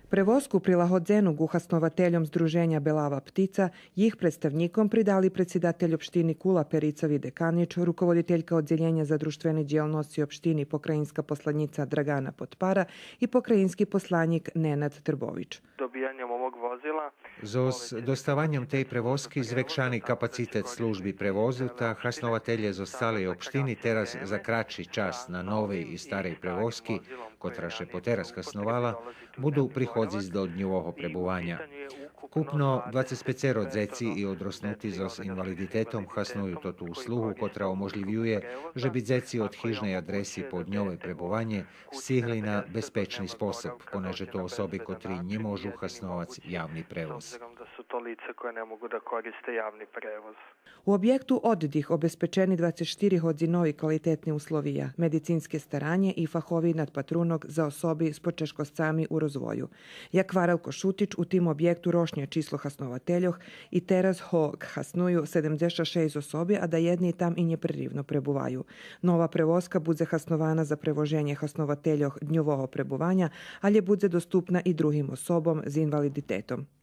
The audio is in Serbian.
Prevozku prilagodzenu guhasnovateljom Združenja Belava Ptica, jih predstavnikom pridali predsjedatelj opštini Kula Perica Videkanić, rukovoditeljka odjeljenja za društvene djelnosti opštini pokrajinska poslanjica Dragana Potpara i pokrajinski poslanik Nenad Trbović. Dobijanjem ovog vozila Z dostavanjem tej prevozky zvekšani kapacitet službi prevozu, ta hasnovatelje z ostale opštini teraz za kraći čas na novej i starej prevozki, kotra še poteraz hasnovala, budu prihodzi do dnjovого prebuvanja. Kupno 25 dzeci i odrosnuti z invaliditetom hasnuju to tu usluhu, kotra omožljivuje, že bi dzeci od hižnej adresi po dnjovoj prebuvanje stigli na bezpečni sposob, poneže to osobi kotri ne možu hasnovac javni prevoz. U objektu oddih obezpečeni 24 hodzinovi kvalitetni uslovija, medicinske staranje i fahovi nadpatrunog za osobi s počeškoscami u rozvoju. Jak Varelko Šutić u tim objektu rošnje číslo hasnovateljoh i teraz ho hasnuju 76 osobi, a da jedni tam i nepririvno prebuvaju. Nova prevozka budze hasnovana za prevoženje hasnovateljoh dnjovoho prebuvanja, ali je budze dostupna i drugim osobom z invaliditetom.